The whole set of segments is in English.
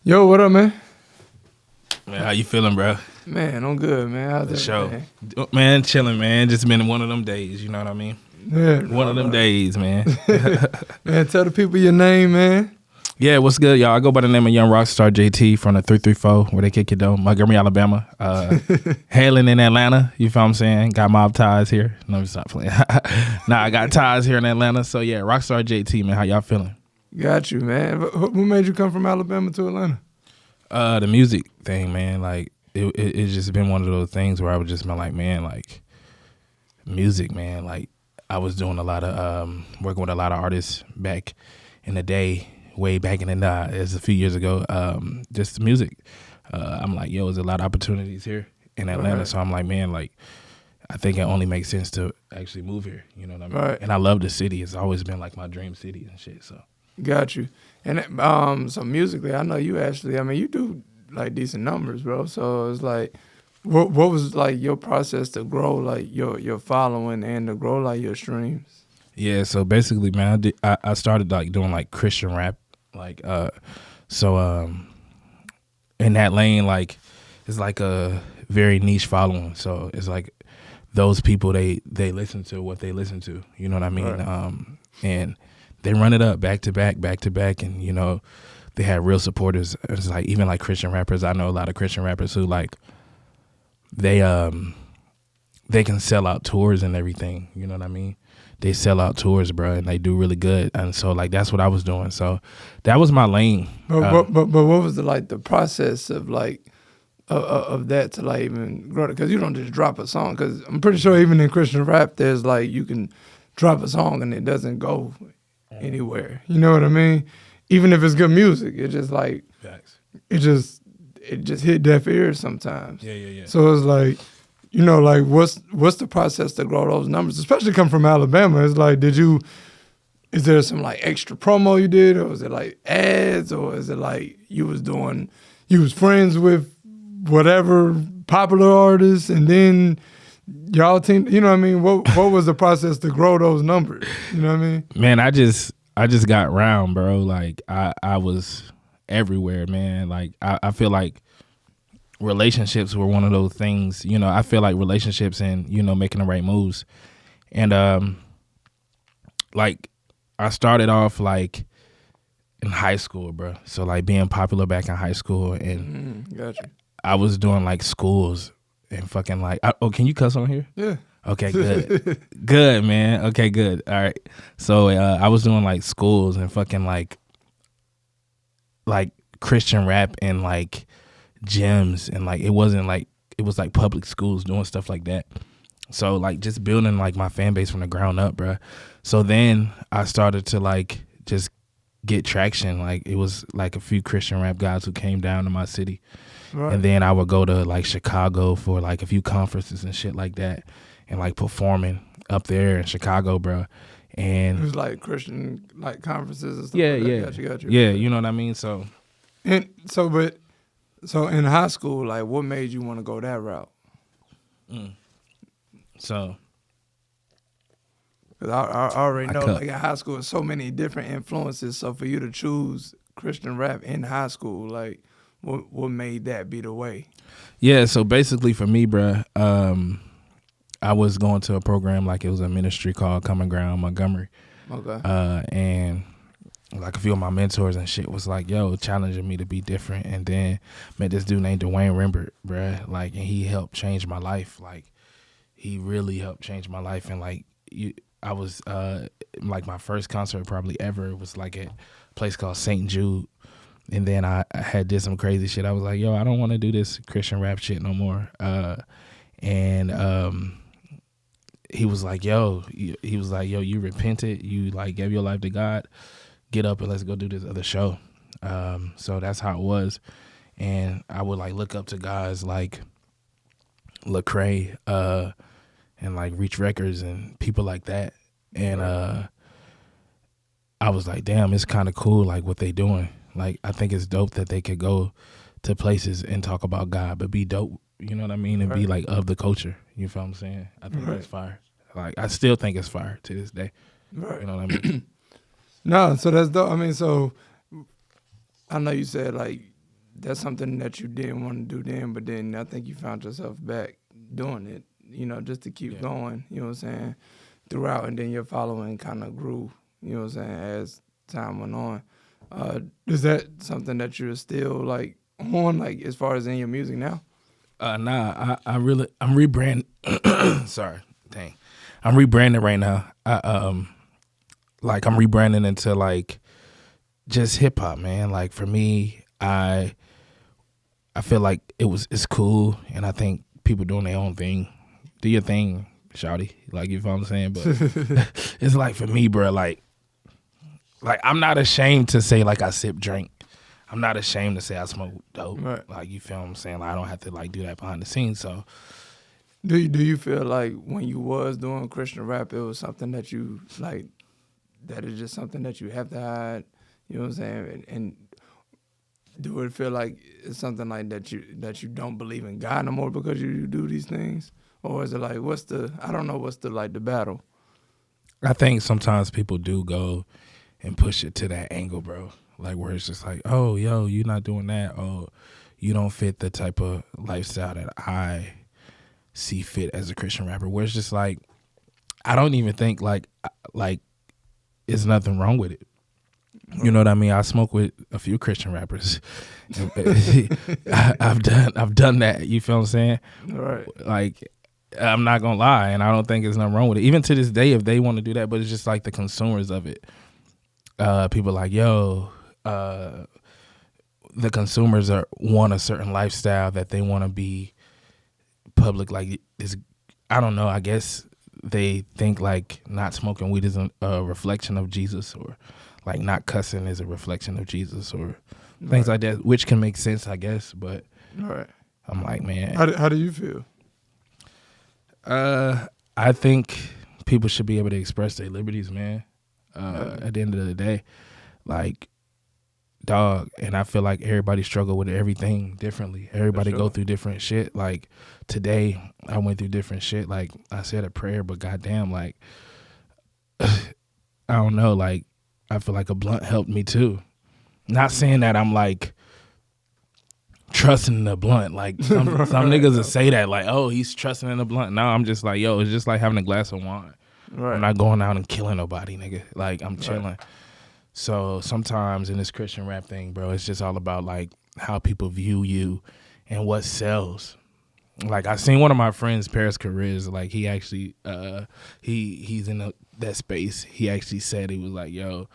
Yo, what up, man? Man, how you feeling, bro? Man, I'm good, man. How's The it, show, man? man, chilling, man. Just been one of them days. You know what I mean? Yeah, One of them days, man. Man, tell the people your name, man. Yeah, what's good, y'all? I go by the name of Young Rockstar JT from the 334, where they kick your dough, Montgomery, Alabama. Hailing in Atlanta, you feel what I'm saying? Got mob ties here. No, stop playing. Nah, I got ties here in Atlanta. So yeah, Rockstar JT, man. How y'all feeling? Got you, man. Who made you come from Alabama to Atlanta? The music thing, man. Like it's just been one of those things where I was just been like, man, like music, man. Like I was doing a lot of working with a lot of artists back in the day, way back in the it's a few years ago. Just music. I'm like, yo, there's a lot of opportunities here in Atlanta. Right. So I'm like, man, like I think it only makes sense to actually move here. You know what I mean? Right. And I love the city. It's always been like my dream city and shit. So. Got you. And so musically, I know you actually. I mean, you do like decent numbers, bro. So it's like, what was like your process to grow like your following and to grow like your streams? Yeah, so basically, man, I started like doing like Christian rap, like in that lane, like it's like a very niche following. So it's like those people they listen to what they listen to, you know what I mean? Right. And they run it up back to back, and you know they have real supporters. It's like even like Christian rappers. I know a lot of Christian rappers who like they can sell out tours and everything. You know what I mean? They sell out tours, bro, and they do really good. And so like that's what I was doing. So that was my lane. But what was the process of like of that to like even grow? Because you don't just drop a song. Because I'm pretty sure even in Christian rap, there's like you can drop a song and it doesn't go anywhere. You know what I mean? Even if it's good music, it just like it just hit deaf ears sometimes. Yeah. So it's like, you know, like what's the process to grow those numbers? Especially come from Alabama. It's like, is there some like extra promo you did, or was it like ads, or is it like you was friends with whatever popular artists and then y'all team, you know what I mean? What was the process to grow those numbers? You know what I mean? Man, I just got round, bro. Like I was everywhere, man. Like I feel like relationships were one of those things, you know. I feel like relationships and, you know, making the right moves. And like I started off like in high school, bro. So like being popular back in high school, and Gotcha. I was doing like schools and fucking like can you cuss on here? Yeah. Okay, good. Good, man. Okay, good. All right. So I was doing like schools and fucking like Christian rap and like gyms, and like it was like public schools doing stuff like that. So like just building like my fan base from the ground up, bro. So then I started to like just get traction. Like it was like a few Christian rap guys who came down to my city. Right. And then I would go to like Chicago for like a few conferences and shit like that, and like performing up there in Chicago, bro. And it was like Christian like conferences and stuff. Yeah, like yeah. Got you. Yeah, you know what I mean? So So in high school, like what made you want to go that route? So because I already know like in high school there's so many different influences. So for you to choose Christian rap in high school, like what made that be the way? Yeah, so basically for me, bruh, I was going to a program, like it was a ministry called Common Ground Montgomery. Okay. And like a few of my mentors and shit was like, yo, challenging me to be different. And then met this dude named Dwayne Rembert, bruh, like, and he helped change my life. Like he really helped change my life. And like I was like my first concert probably ever was like at a place called St. Jude. And then I had did some crazy shit. I was like, yo, I don't want to do this Christian rap shit no more. And he was like, yo, you repented. You like gave your life to God. Get up and let's go do this other show. So that's how it was. And I would like look up to guys like Lecrae and like Reach Records and people like that. And I was like, damn, it's kind of cool like what they doing. Like, I think it's dope that they could go to places and talk about God, but be dope, you know what I mean? And be like of the culture, you feel what I'm saying? I think that's fire. Like, I still think it's fire to this day. Right. You know what I mean? No, so that's dope. I mean, so I know you said like that's something that you didn't want to do then, but then I think you found yourself back doing it, just to keep going, you know what I'm saying, throughout, and then your following kind of grew, you know what I'm saying, as time went on. Is that something that you're still like on, like as far as in your music now? Nah, I'm rebranding. Sorry, dang, I'm rebranding right now. I'm rebranding into like just hip hop, man. Like for me, I feel like it's cool, and I think people doing their own thing. Do your thing, shawty. Like, you feel what I'm saying? But it's like for me, bro, like I'm not ashamed to say like I sip drink. I'm not ashamed to say I smoke dope. Right. Like, you feel what I'm saying? Like, I don't have to like do that behind the scenes. So Do you feel like when you was doing Christian rap, it was something that you like, that is just something that you have to hide? You know what I'm saying? And do it feel like it's something like that you don't believe in God no more because you do these things? Or is it like, what's the battle? I think sometimes people do go and push it to that angle, bro. Like, where it's just like, oh, yo, you're not doing that. Oh, you don't fit the type of lifestyle that I see fit as a Christian rapper. Where it's just like, I don't even think like there's nothing wrong with it. You know what I mean? I smoke with a few Christian rappers. I've done that. You feel what I'm saying? Right. Like, I'm not gonna lie, and I don't think there's nothing wrong with it. Even to this day, if they want to do that, but it's just like the consumers of it. People like, yo, the consumers want a certain lifestyle that they want to be public. Like, I don't know. I guess they think like not smoking weed is a reflection of Jesus, or like not cussing is a reflection of Jesus, or things like that, which can make sense, I guess. But I'm like, man, how do you feel? I think people should be able to express their liberties, man. At the end of the day, like, dog, and I feel like everybody struggle with everything differently. Everybody go through different shit. Like, today, I went through different shit. Like, I said a prayer, but goddamn, like, I don't know, like, I feel like a blunt helped me too. Not saying that I'm like trusting in the blunt. Like, some niggas will say that, like, oh, he's trusting in the blunt. No, I'm just like, yo, it's just like having a glass of wine. Right. I'm not going out and killing nobody, nigga. Like, I'm chilling. Right. So sometimes in this Christian rap thing, bro, it's just all about like how people view you and what sells. Like, I seen one of my friends, Paris Cariz, like, he actually he's in that space. He actually said, he was like, yo,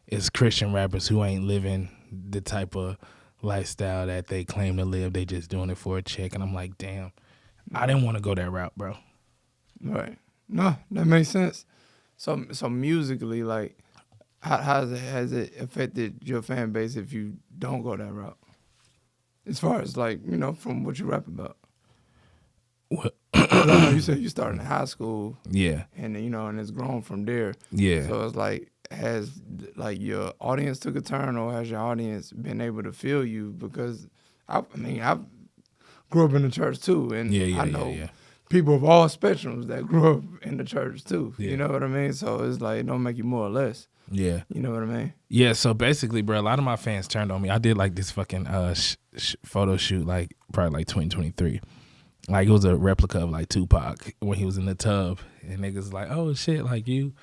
it's Christian rappers who ain't living the type of lifestyle that they claim to live. They just doing it for a check. And I'm like, damn, I didn't want to go that route, bro. Right. No, that makes sense. So musically, like, how has it affected your fan base if you don't go that route? As far as like, from what you rap about. What? I know you said you started in high school. Yeah. And then, and it's grown from there. Yeah. So it's like, has like your audience took a turn, or has your audience been able to feel you? Because I grew up in the church too, and I know people of all spectrums that grew up in the church too. Yeah. You know what I mean? So it's like, it don't make you more or less. Yeah. You know what I mean? Yeah, so basically, bro, a lot of my fans turned on me. I did like this fucking photo shoot, like probably like 2023. Like, it was a replica of like Tupac when he was in the tub, and niggas like, oh shit, like you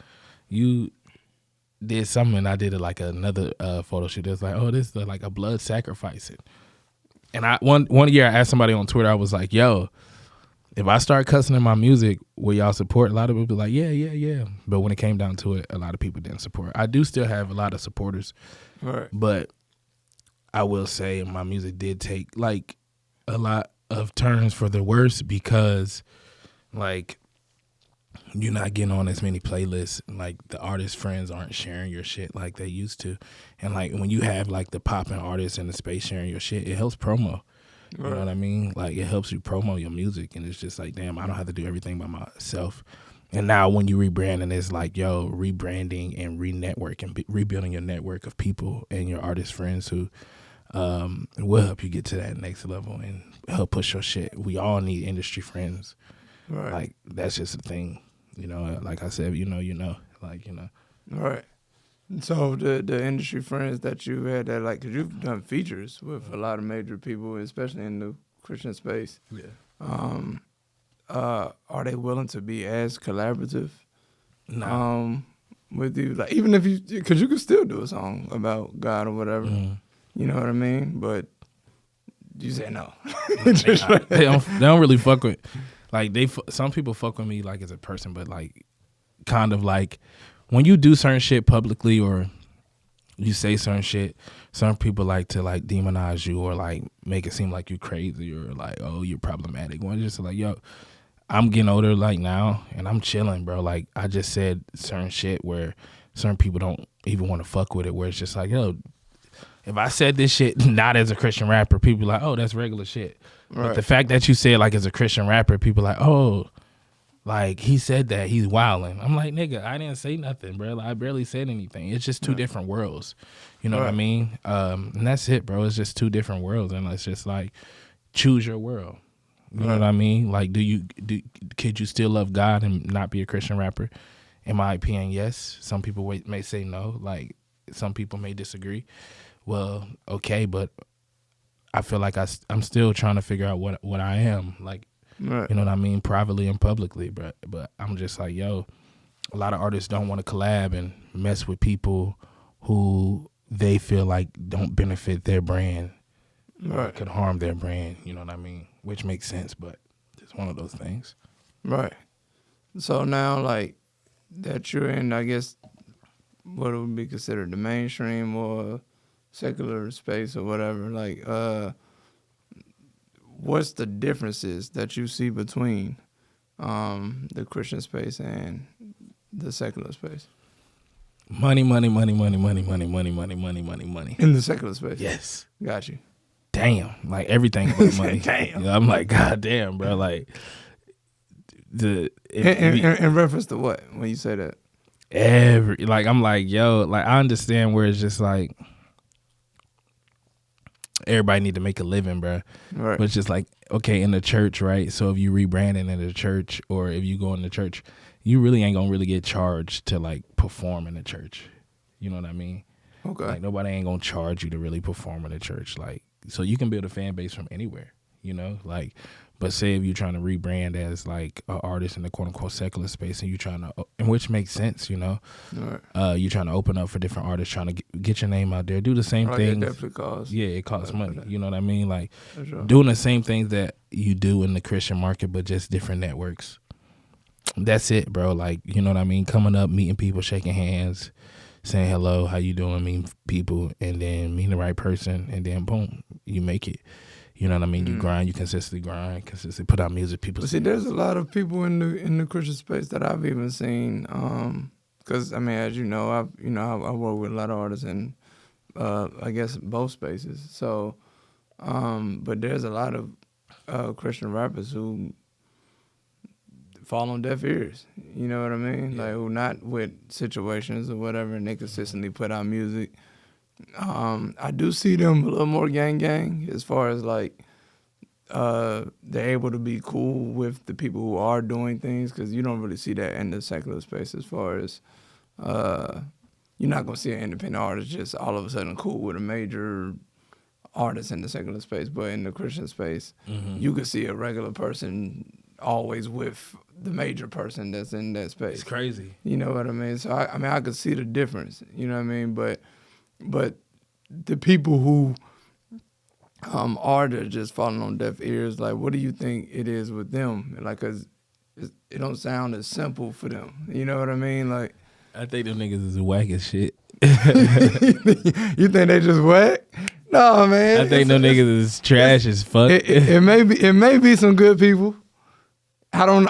did something. And I did like another photo shoot. It was like, oh, this is like a blood sacrifice. And one year I asked somebody on Twitter, I was like, yo, if I start cussing in my music, will y'all support? A lot of people be like, yeah. But when it came down to it, a lot of people didn't support. I do still have a lot of supporters. Right. But I will say my music did take like a lot of turns for the worse, because like, you're not getting on as many playlists. Like, the artist friends aren't sharing your shit like they used to. And like, when you have like the popping artists in the space sharing your shit, it helps promo. You know what I mean? Like, it helps you promo your music, and it's just like, damn, I don't have to do everything by myself. And now when you rebrand, and it's like, yo, rebranding and re-network and rebuilding your network of people and your artist friends who will help you get to that next level and help push your shit. We all need industry friends. Right. Like, that's just a thing. Like I said, like, Right. So the industry friends that you had that like, cause you've done features with a lot of major people, especially in the Christian space. Yeah. Are they willing to be as collaborative? Nah. With you, like even if you, cause you could still do a song about God or whatever. You know what I mean? But you say no. They don't really fuck with, like some people fuck with me like as a person, but like kind of like when you do certain shit publicly or you say certain shit, some people like to like demonize you or like make it seem like you crazy or like, oh, you're problematic. One just like, yo, I'm getting older like now and I'm chilling, bro. Like I just said certain shit where certain people don't even want to fuck with it, where it's just like, yo, if I said this shit not as a Christian rapper, people like, oh, that's regular shit. Right. But the fact that you say it like as a Christian rapper, people like, oh, like he said that, he's wilding. I'm like, nigga, I didn't say nothing, bro. Like, I barely said anything. It's just two different worlds. You know what I mean? And that's it, bro. It's just two different worlds. And it's just like, choose your world. You know what I mean? Like, could you still love God and not be a Christian rapper? In my opinion, yes. Some people may say no. Like, some people may disagree. Well, okay, but I feel like I'm still trying to figure out what I am. Like, you know what I mean? Privately and publicly. But I'm just like, yo, a lot of artists don't want to collab and mess with people who they feel like don't benefit their brand. Right. Could harm their brand, you know what I mean? Which makes sense, but it's one of those things. Right. So now, like, that you're in, I guess, what would be considered the mainstream or secular space or whatever, like, what's the differences that you see between the Christian space and the secular space? Money, money, money, money, money, money, money, money, money, money, money. In the secular space? Yes. Got you. Damn. Like everything but money. Damn. You know, I'm like, God damn, bro. Like, in reference to what when you say that? I'm like, yo, like I understand where it's just like, everybody need to make a living, bro. Right. But it's just like, okay, in the church, right? So if you rebranding in the church or if you go in the church, you really ain't gonna really get charged to like perform in the church. You know what I mean? Okay. Like nobody ain't gonna charge you to really perform in the church. Like, so you can build a fan base from anywhere, you know? Like, but say if you're trying to rebrand as like an artist in the quote unquote secular space and you're trying to, and which makes sense, you know? Right. You're trying to open up for different artists, trying to get your name out there, do the same things. It definitely costs. Yeah, it costs money. You know what I mean? Like doing the same things that you do in the Christian market, but just different networks. That's it, bro. Like, you know what I mean? Coming up, meeting people, shaking hands, saying hello, how you doing, meeting people, and then meeting the right person, and then boom, you make it. You know what I mean? You grind, you consistently put out music. People see, there's a lot of people in the Christian space that I've even seen. Because I mean, as you know, I work with a lot of artists in, I guess both spaces. So, but there's a lot of Christian rappers who fall on deaf ears. You know what I mean? Yeah. Like who not with situations or whatever, and they consistently put out music. I do see them a little more gang as far as like they're able to be cool with the people who are doing things, because you don't really see that in the secular space as far as you're not going to see an independent artist just all of a sudden cool with a major artist in the secular space. But in the Christian space, you could see a regular person always with the major person that's in that space. It's crazy. You know what I mean? So I could see the difference. You know what I mean? But the people who are just falling on deaf ears, like, what do you think it is with them? Like, 'cause it don't sound as simple for them. You know what I mean? Like, I think them niggas is whack as shit. You think they just whack? No, man. I think them niggas is trash as fuck. It may be some good people. I don't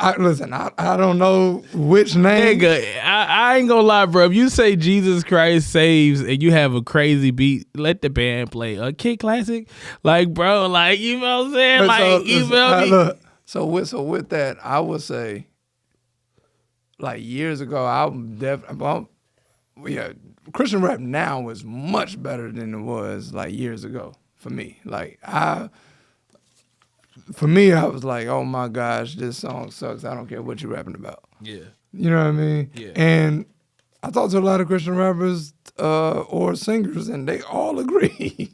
know which name. Nigga, I ain't gonna lie, bro. If you say Jesus Christ saves and you have a crazy beat, let the band play a Kid Classic. Like, bro, like, you know what I'm saying? Like, so, you feel me? Look, so with that, I would say, like, years ago, Christian rap now is much better than it was, like, years ago for me. Like, I was like, oh my gosh, this song sucks. I don't care what you're rapping about. Yeah. You know what I mean? Yeah. And I talk to a lot of Christian rappers or singers, and they all agree.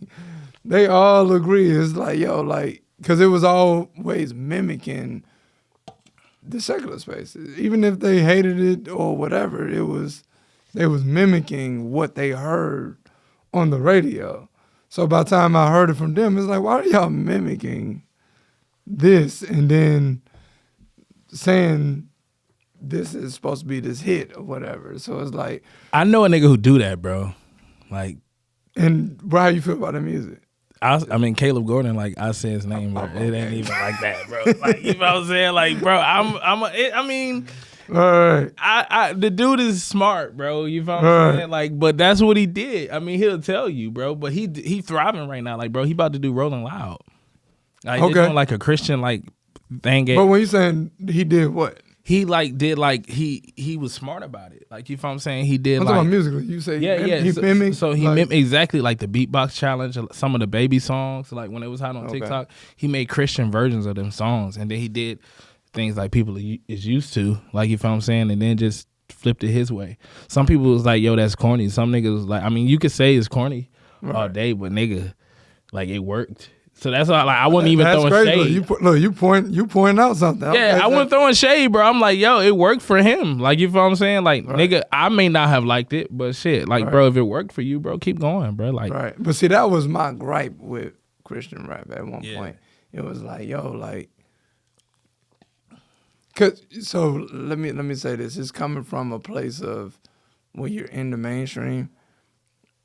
They all agree. It's like, yo, like, because it was always mimicking the secular space. Even if they hated it or whatever, they was mimicking what they heard on the radio. So by the time I heard it from them, it's like, why are y'all mimicking this and then saying this is supposed to be this hit or whatever? So it's like, I know a nigga who do that, bro. Like, and bro, how you feel about the music? I mean, Caleb Gordon, like, I say his name, bro. It ain't even like that, bro. Like, you know what I'm saying? Like, bro, I mean, All right. the dude is smart, bro. You know what I'm saying? Like, but that's what he did. I mean, he'll tell you, bro. But he thriving right now. Like, bro, he about to do Rolling Loud. Like, Okay. they're doing like a Christian like thing. But when you saying he did what? He like did like he was smart about it. Like, you know what I'm saying? He did I'm like talking about musically. You say he mimicked. So he like, mimicked exactly like the beatbox challenge, some of the baby songs. Like when it was hot on Okay. TikTok, he made Christian versions of them songs, and then he did things like people is used to, like, you know what I'm saying, and then just flipped it his way. Some people was like, yo, that's corny. Some niggas was like, I mean, you could say it's corny all day, but nigga, like, it worked. So that's why, like, I wasn't even that's throwing crazy. shade. Look, you point out something. Yeah, I wasn't throwing shade, bro. I'm like, yo, it worked for him. Like, you feel what I'm saying? Like, nigga, I may not have liked it, but shit, like, bro, if it worked for you, bro, keep going, bro. Like, right. But see, that was my gripe with Christian rap at one point. It was like, yo, like, so let me say this. It's coming from a place of when you're in the mainstream,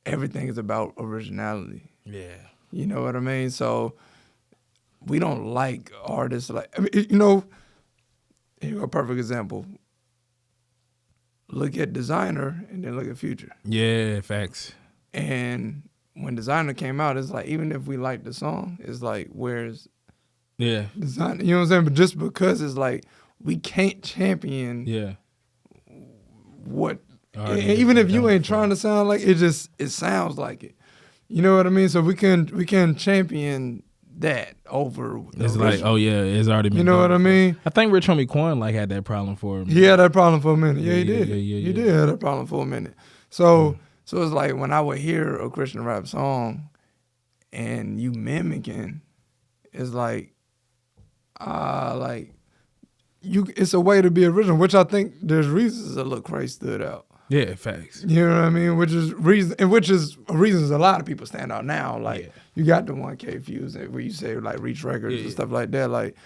everything is about originality. yeah. You know what I mean? So we don't like artists like, I mean, you know, here's a perfect example. Look at Designer and then look at Future. Yeah, facts. And when Designer came out, it's like, even if we like the song, it's like, where's Designer? You know what I'm saying? But just because it's like, we can't champion what, even if you ain't trying to sound like it, it sounds like it. You know what I mean? So we can champion that over. It's like, oh yeah, it's already been. You know what I mean? I think Rich Homie Quan like had that problem for him. He had that problem for a minute. Yeah, he did. Yeah. He did have that problem for a minute. So it's like when I would hear a Christian rap song and you mimicking, it's like, it's a way to be original, which I think there's reasons that Lil Cray stood out. Yeah, facts. You know what I mean? Which is reasons a lot of people stand out now. Like, you got the 1K views where you say like Reach Records and stuff like that. Like,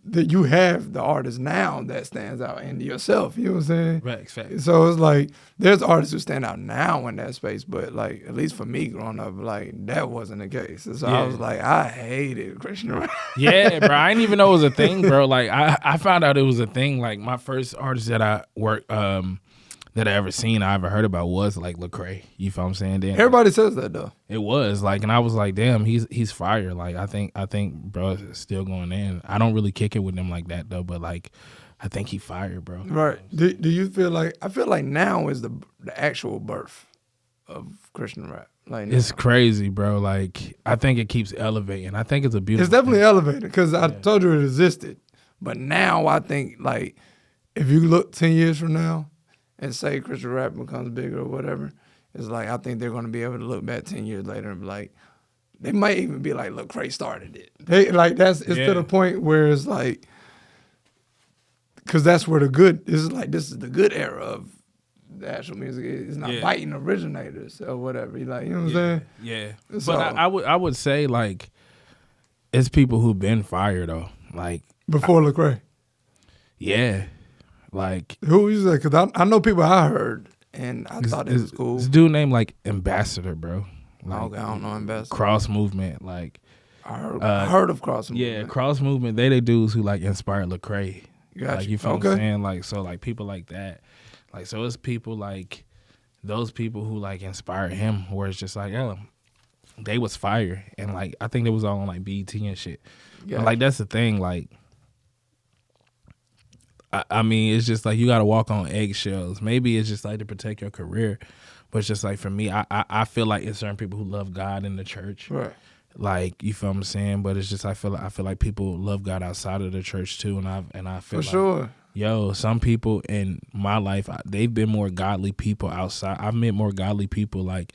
that you have the artist now that stands out, and yourself. You know what I'm saying? Facts. So it's like there's artists who stand out now in that space, but like, at least for me growing up, like, that wasn't the case. So I was like, I hated Christian rap. Yeah, bro. I didn't even know it was a thing, bro. Like, I found out it was a thing. Like, my first artist that I worked that I ever seen, I ever heard about was like Lil Cray. You feel what I'm saying? Then Everybody says that though. it was like, and I was like, damn, he's fire. Like, I think bro is still going in. I don't really kick it with him like that though, but like, I think he fired, bro. Right. Do you feel like, I feel like now is the actual birth of Christian rap. Like, It's crazy, bro. Like, I think it keeps elevating. I think it's a beautiful. It's definitely thing. elevated because I told you it existed, but now I think, like, if you look 10 years from now and say Christian rap becomes bigger or whatever, it's like, I think they're going to be able to look back 10 years later and be like, they might even be like, look, Cray started it. They like, it's to the point where it's like, because that's where this is the good era of the actual music. It's not biting originators or whatever. You know what I'm saying? Yeah. So, but I would say, like, it's people who've been fired though. Like, before Lil Cray. Yeah. Like, who is that? Because I know people I heard, and I thought it was cool. This dude named like Ambassador, bro. Like, okay, I don't know Ambassador. Cross Movement, like, I heard of Cross Movement. Yeah, Cross Movement. They the dudes who like inspired Lil Cray. Gotcha. Like, you feel what I'm saying? Like, so like people like that, like, so it's people like those people who like inspired him, where it's just like, oh, they was fire, and like, I think they was all on like BET and shit. And, like, that's the thing, like, I mean, it's just like you got to walk on eggshells. Maybe it's just like to protect your career, but it's just like, for me, I feel like it's certain people who love God in the church. Right. Like, you feel what I'm saying? But it's just I feel like people love God outside of the church too, and I feel For like, sure. yo, some people in my life, they've been more godly people outside. I've met more godly people like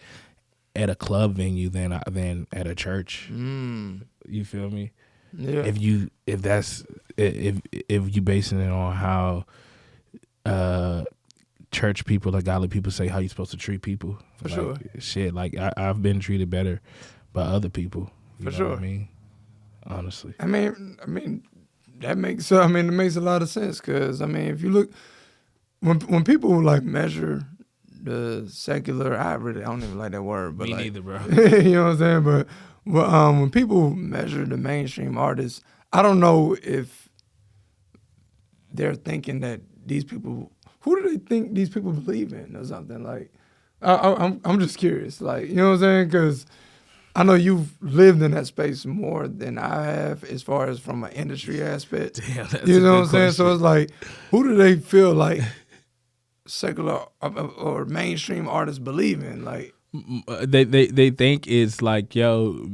at a club venue than at a church. You feel me? Yeah. If you basing it on how church people or godly people say how you supposed to treat people. For like, sure. Shit, like I've been treated better by other people. You For know sure. what I mean? Honestly. I mean, that makes. I mean, it makes a lot of sense because I mean, if you look, when people like measure the secular, I don't even like that word, but Me like, neither, bro. you know what I'm saying? But when people measure the mainstream artists, I don't know if they're thinking that these people, who do they think these people believe in or something? Like, I'm just curious. Like, you know what I'm saying? Because I know you've lived in that space more than I have as far as from an industry aspect. Damn, that's you a know good what I'm saying? question. So it's like, who do they feel like secular or mainstream artists believe in? Like, They think it's like, yo,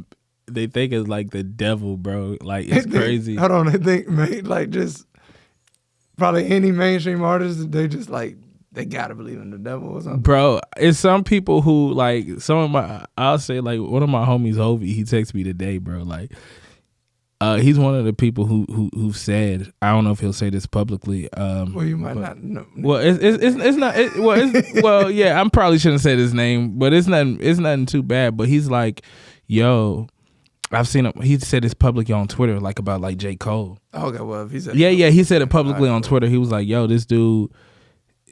they think it's like the devil, bro. Like, it's crazy. Hold on, they think, man, like just probably any mainstream artist, they just like, they gotta believe in the devil or something. Bro, it's some people who like I'll say like one of my homies, Hovey, he texted me today, bro. Like, he's one of the people who said, I don't know if he'll say this publicly. Well, you might not know. Well, it's not. Well, yeah, I probably shouldn't say his name, but it's nothing too bad. But he's like, yo, I've seen him. He said this publicly on Twitter, like about like J. Cole. Okay, well, if he said He said it publicly on Twitter. He was like, yo, this dude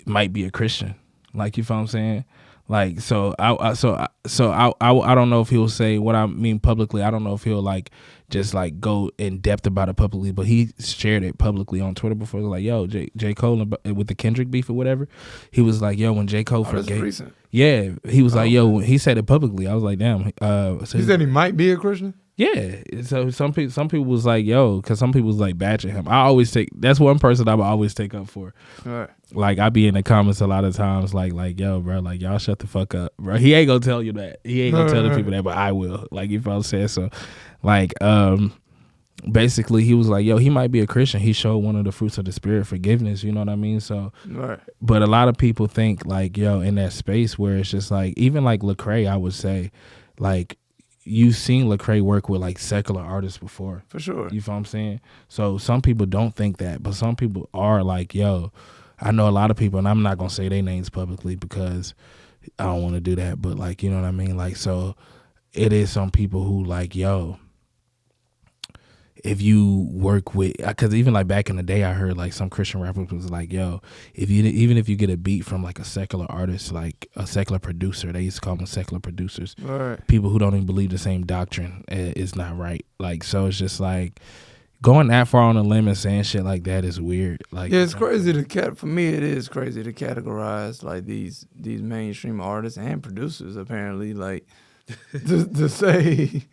might be a Christian. Like, you feel what I'm saying? Like, so I don't know if he'll say what I mean publicly. I don't know if he'll like just like go in depth about it publicly, but he shared it publicly on Twitter before. Like, yo, J. Cole with the Kendrick beef or whatever. He was like, yo, when J. Cole forgave, recent. yeah, he was like, yo, when he said it publicly. I was like, damn. So he said he might be a Christian. Yeah, so some people was like, yo, because some people was like bashing him. That's one person I would always take up for. All right. Like, I be in the comments a lot of times, like, yo, bro, like, y'all shut the fuck up, bro. He ain't gonna tell you that. He ain't gonna tell the people that, but I will. Like, you know what I'm saying? So, like, basically, he was like, yo, he might be a Christian. He showed one of the fruits of the spirit, forgiveness. You know what I mean? So, right. But a lot of people think, like, yo, in that space where it's just like, even like Lecrae, I would say, like, you've seen Lecrae work with like secular artists before. For sure. You feel what I'm saying? So some people don't think that, but some people are like, yo, I know a lot of people, and I'm not going to say their names publicly because I don't want to do that, but like, you know what I mean? Like, so it is some people who like, yo, if you work with, because even like back in the day, I heard like some Christian rappers was like, yo, even if you get a beat from like a secular artist, like a secular producer, they used to call them secular producers. Right. People who don't even believe the same doctrine is not right. Like, so it's just like going that far on a limb and saying shit like that is weird. Like, yeah, it's crazy for me, it is crazy to categorize like these mainstream artists and producers apparently, like to say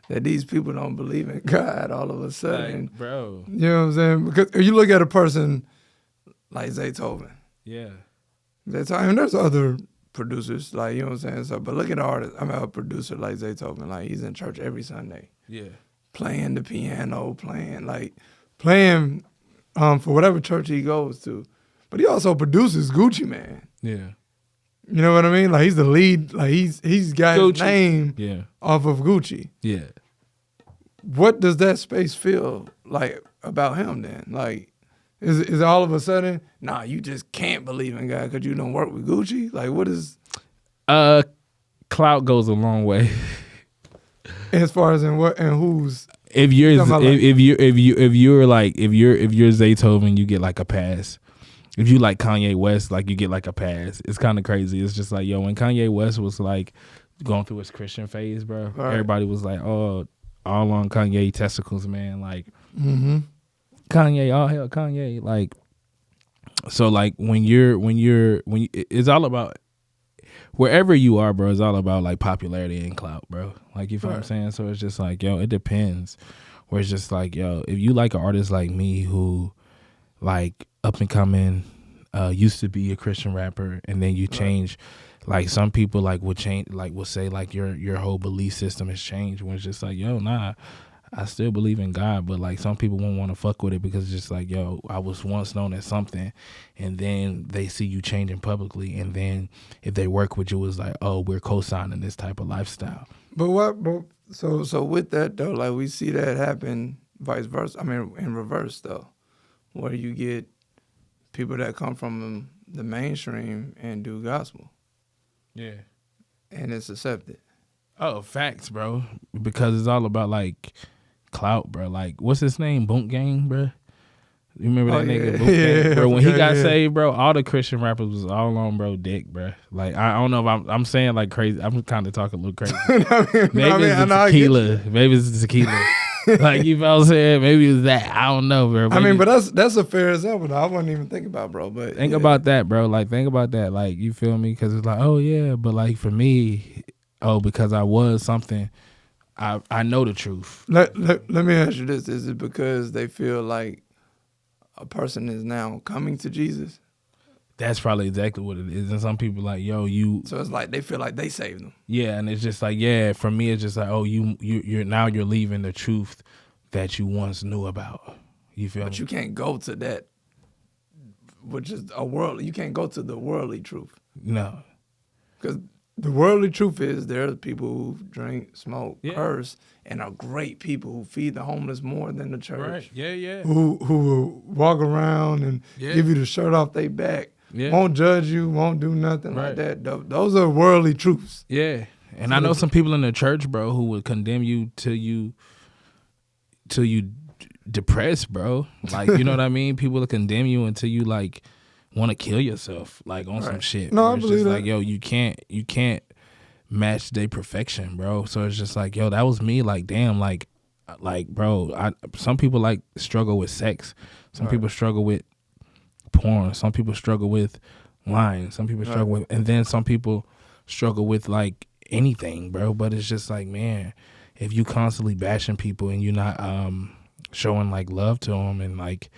that these people don't believe in God all of a sudden. like, bro. You know what I'm saying? Because you look at a person like Zaytoven. Yeah. And there's other producers, like, you know what I'm saying? So, but look at an artist, a producer like Zaytoven, like he's in church every Sunday. Yeah. Playing the piano, playing for whatever church he goes to. But he also produces Gucci Mane. Yeah. You know what I mean? Like he's the lead, like he's got his name off of Gucci. Yeah. What does that space feel like about him then? Like, is all of a sudden, nah, you just can't believe in God because you don't work with Gucci? Like, what is? Clout goes a long way. As far as in what and who's? If you're Zaytoven, you get like a pass. If you like Kanye West, like you get like a pass. It's kind of crazy. It's just like, yo, when Kanye West was like going through his Christian phase, bro, everybody was like, oh, all on Kanye testicles, man. Like, Kanye, all hell Kanye. Like, so like when it's all about wherever you are, bro. It's all about like popularity and clout, bro. Like, you feel what I'm saying? So it's just like, yo, it depends. Where it's just like, yo, if you like an artist like me who like up and coming, used to be a Christian rapper, and then you change, like some people like would change, like will say like your whole belief system has changed, when it's just like, yo, nah, I still believe in God, but like some people won't want to fuck with it because it's just like, yo, I was once known as something, and then they see you changing publicly, and then if they work with you, it's like, oh, we're co-signing this type of lifestyle. But so with that though, like we see that happen vice versa. I mean, in reverse though, where you get people that come from the mainstream and do gospel. Yeah. And it's accepted. Oh, facts, bro. Because it's all about like Clout, bro. Like, what's his name? Boot Gang, bro. You remember that nigga? Boot Gang, bro. When he got saved, bro, all the Christian rappers was all on bro dick, bro. Like, I don't know if I'm saying like crazy. I'm kind of talking a little crazy. Maybe it's the tequila. Maybe it's the tequila. Like, you know what I'm saying? Maybe it's that. I don't know, bro. I mean, but that's a fair example. I wasn't even thinking about, bro. But think about that, bro. Like, think about that. Like, you feel me? Because it's like, oh yeah, but like for me, because I was something, I know the truth. Let me ask you this: is it because they feel like a person is now coming to Jesus? That's probably exactly what it is. And some people like, yo, you. So it's like they feel like they saved them. Yeah, and it's just like, yeah, for me, it's just like, oh, you're now you're leaving the truth that you once knew about. You feel me? But you can't go to that, which is a worldly. You can't go to the worldly truth. No. Because the worldly truth is there are people who drink, smoke, curse, and are great people who feed the homeless more than the church. Right. Yeah. Who will walk around and give you the shirt off their back. Yeah. Won't judge you, won't do nothing like that. Those are worldly truths. Yeah. And I know some people in the church, bro, who would condemn you till you depressed, bro. Like, you know what I mean? People will condemn you until you like want to kill yourself, like on some shit. No, I believe that. Like, yo, you can't match their perfection, bro. So it's just like, yo, that was me. Like, damn, like, bro. Some people like struggle with sex. Some people struggle with porn. Some people struggle with lying. Some people struggle with, and then some people struggle with like anything, bro. But it's just like, man, if you constantly bashing people and you're not showing like love to them and like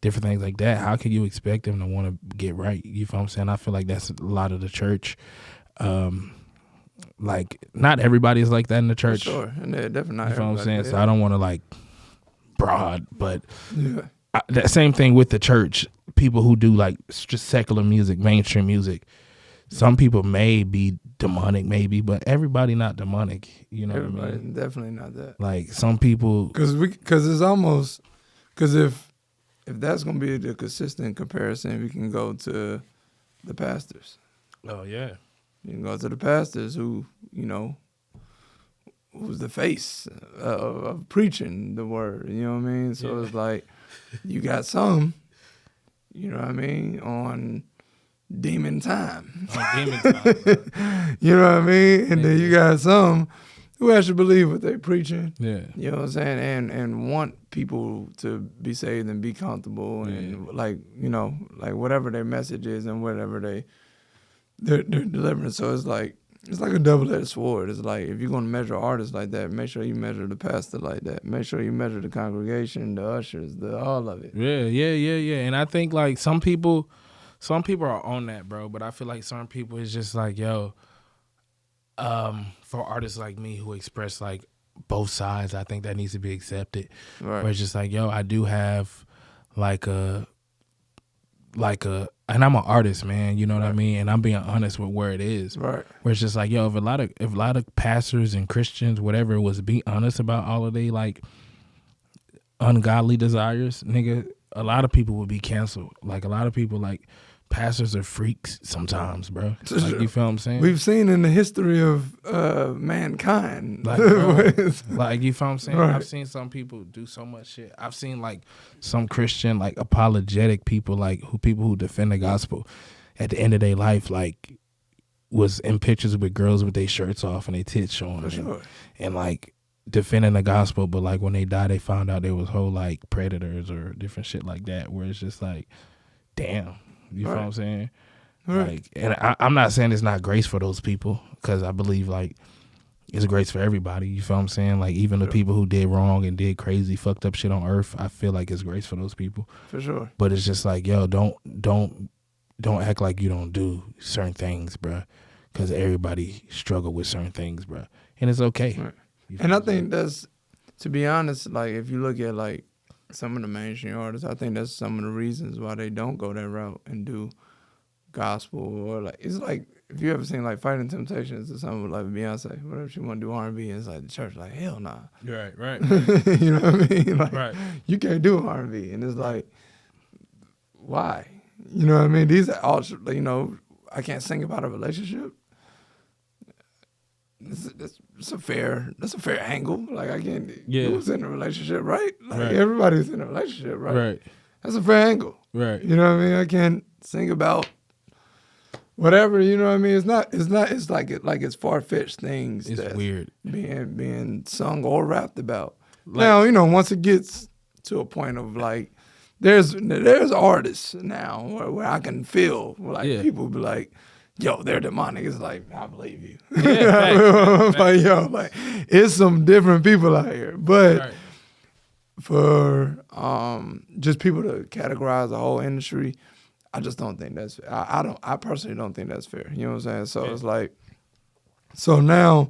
different things like that, how can you expect them to want to get right? You feel what I'm saying? I feel like that's a lot of the church. Like, not everybody is like that in the church. For sure, and they're definitely not. You feel what I'm saying? Yeah. So I don't want to like broad, but that same thing with the church. People who do like just secular music, mainstream music. Some people may be demonic, maybe, but everybody not demonic. You know what I mean? Definitely not that. Like some people, because it's almost if that's gonna be the consistent comparison, we can go to the pastors. Oh yeah, you can go to the pastors who who's the face of preaching the word. You know what I mean? So it's like you got some, you know what I mean, on demon time. On demon time. You know what I mean? And then you got some who actually believe what they're preaching. Yeah. You know what I'm saying? And want people to be saved and be comfortable and like whatever their message is and whatever they're delivering. So it's like a double-edged sword. It's like if you're gonna measure artists like that, make sure you measure the pastor like that. Make sure you measure the congregation, the ushers, all of it. Yeah. And I think like some people are on that, bro. But I feel like some people is just like, yo, for artists like me who express like both sides, I think that needs to be accepted. Right. Where it's just like, yo, I do have like a, and I'm an artist, man. You know what I mean? And I'm being honest with where it is. Right. Where it's just like, yo, if a lot of pastors and Christians, whatever, was be honest about all of they like ungodly desires, nigga, a lot of people would be canceled. Like a lot of people, like pastors are freaks sometimes, bro. Like, you feel what I'm saying? We've seen in the history of mankind. Like, bro, like, you feel what I'm saying? Right. I've seen some people do so much shit. I've seen like some Christian, like apologetic people, like people who defend the gospel at the end of their life, like was in pictures with girls with their shirts off and their tits showing. For sure. And like defending the gospel, but like when they died, they found out there was whole like predators or different shit like that, where it's just like, damn. You feel what I'm saying? Right. Like, and I'm not saying it's not grace for those people, because I believe like it's grace for everybody. You feel what I'm saying? Like even the people who did wrong and did crazy, fucked up shit on earth, I feel like it's grace for those people. For sure. But it's just like, yo, don't act like you don't do certain things, bro. because everybody struggle with certain things, bro, and it's okay. Right. And I think that's, to be honest, like if you look at like some of the mainstream artists, I think that's some of the reasons why they don't go that route and do gospel, or like, it's like, if you ever seen like Fighting Temptations or something like Beyonce, whatever, she want to do R&B, and it's like the church like, hell nah. Right. You know what I mean? Like, Right. you can't do R&B, and it's like, why? You know what I mean? These are all, you know, I can't sing about a relationship. That's a fair angle. Like, I can't. Yeah. Who's in a relationship, right? Like, Right. everybody's in a relationship, right? Right. That's a fair angle. Right. You know what I mean? I can't sing about whatever. You know what I mean? It's not. It's like it's far fetched things. It's that's weird being sung or rapped about. Like, now, you know, once it gets to a point of like, there's artists now where I can feel like people be like, yo, they're demonic. It's like, I believe you. Yeah, facts. Like, yo, like, it's some different people out here. But right. for just people to categorize the whole industry, I just don't think that's fair. I personally don't think that's fair. You know what I'm saying? So it's like, so now